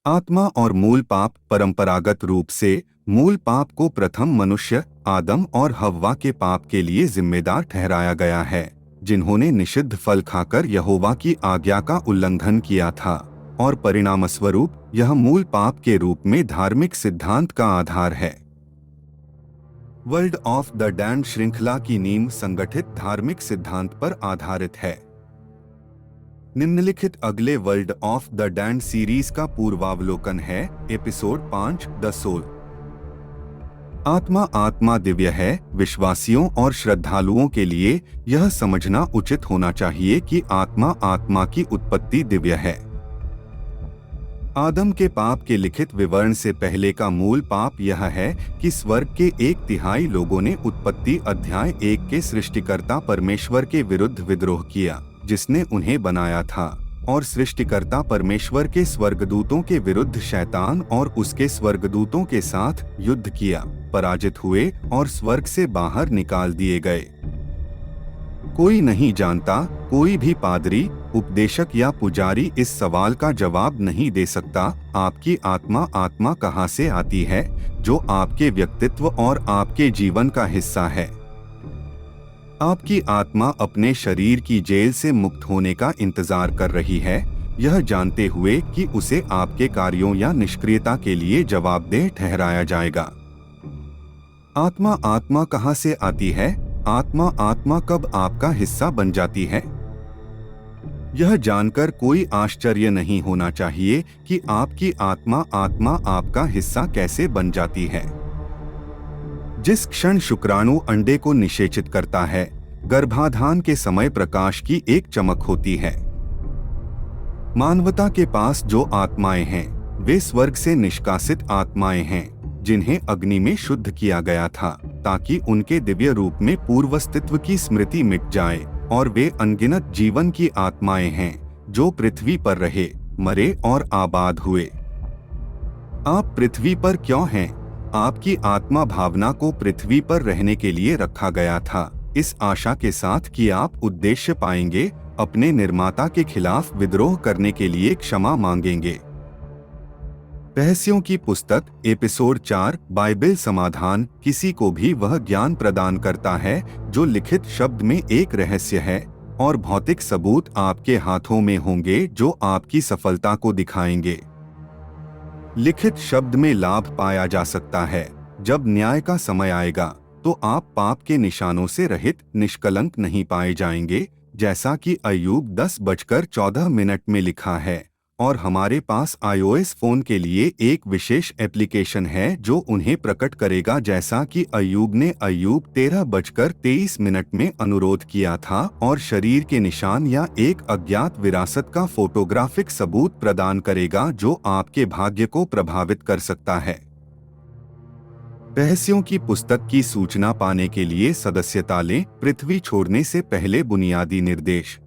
आत्मा और मूल पाप। परंपरागत रूप से मूल पाप को प्रथम मनुष्य आदम और हव्वा के पाप के लिए जिम्मेदार ठहराया गया है, जिन्होंने निषिद्ध फल खाकर यहोवा की आज्ञा का उल्लंघन किया था, और परिणामस्वरूप यह मूल पाप के रूप में धार्मिक सिद्धांत का आधार है। वर्ल्ड ऑफ द डैम्ड श्रृंखला की नींव संगठित धार्मिक सिद्धांत पर आधारित है। निम्नलिखित अगले world of the damned series का पूर्वावलोकन है। Episode 5 the soul. आत्मा दिव्य है। विश्वासियों और श्रद्धालुओं के लिए यह समझना उचित होना चाहिए कि आत्मा की उत्पत्ति दिव्य है। आदम के पाप के लिखित विवरण से पहले का मूल पाप यह है कि स्वर्ग के 1/3 लोगों ने उत्पत्ति अध्याय 1 के सृष्टिकर्ता परमेश्वर के विरुद्ध विद्रोह किया, जिसने उन्हें बनाया था, और सृष्टिकर्ता परमेश्वर के स्वर्गदूतों के विरुद्ध शैतान और उसके स्वर्गदूतों के साथ युद्ध किया, पराजित हुए और स्वर्ग से बाहर निकाल दिए गए। कोई नहीं जानता, कोई भी पादरी, उपदेशक या पुजारी इस सवाल का जवाब नहीं दे सकता, आपकी आत्मा कहाँ से आती है, जो आपके व्यक्तित्व और आपके जीवन का हिस्सा है। आपकी आत्मा अपने शरीर की जेल से मुक्त होने का इंतजार कर रही है, यह जानते हुए कि उसे आपके कार्यों या निष्क्रियता के लिए जवाबदेह ठहराया जाएगा। आत्मा कहाँ से आती है? आत्मा कब आपका हिस्सा बन जाती है? यह जानकर कोई आश्चर्य नहीं होना चाहिए कि आपकी आत्मा आपका हिस्सा कैसे बन जाती है। जिस क्षण शुक्राणु अंडे को निषेचित करता है, गर्भाधान के समय प्रकाश की एक चमक होती है। मानवता के पास जो आत्माएं हैं, वे स्वर्ग से निष्कासित आत्माएं हैं, जिन्हें अग्नि में शुद्ध किया गया था, ताकि उनके दिव्य रूप में पूर्वस्थित्व की स्मृति मिट जाए, और वे अनगिनत जीवन की आत्माएं हैं, जो पृथ्वी पर रहे, मरे और आबाद हुए। आप पृथ्वी पर क्यों हैं? आपकी आत्मा भावना को पृथ्वी पर रहने के लिए रखा गया था, इस आशा के साथ कि आप उद्देश्य पाएंगे, अपने निर्माता के खिलाफ विद्रोह करने के लिए क्षमा मांगेंगे। रहस्यों की पुस्तक एपिसोड 4 बाइबल समाधान किसी को भी वह ज्ञान प्रदान करता है जो लिखित शब्द में एक रहस्य है, और भौतिक सबूत आपके हाथों में होंगे जो आपकी सफलता को दिखाएंगे। लिखित शब्द में लाभ पाया जा सकता है। जब न्याय का समय आएगा तो आप पाप के निशानों से रहित निष्कलंक नहीं पाए जाएंगे, जैसा कि अय्यूब 10:14 में लिखा है। और हमारे पास iOS फोन के लिए एक विशेष एप्लीकेशन है जो उन्हें प्रकट करेगा, जैसा कि अय्यूब ने अय्यूब 13:23 में अनुरोध किया था, और शरीर के निशान या एक अज्ञात विरासत का फोटोग्राफिक सबूत प्रदान करेगा जो आपके भाग्य को प्रभावित कर सकता है। रहस्यों की पुस्तक की सूचना पाने के लिए सदस्यता लें। पृथ्वी छोड़ने से पहले बुनियादी निर्देश।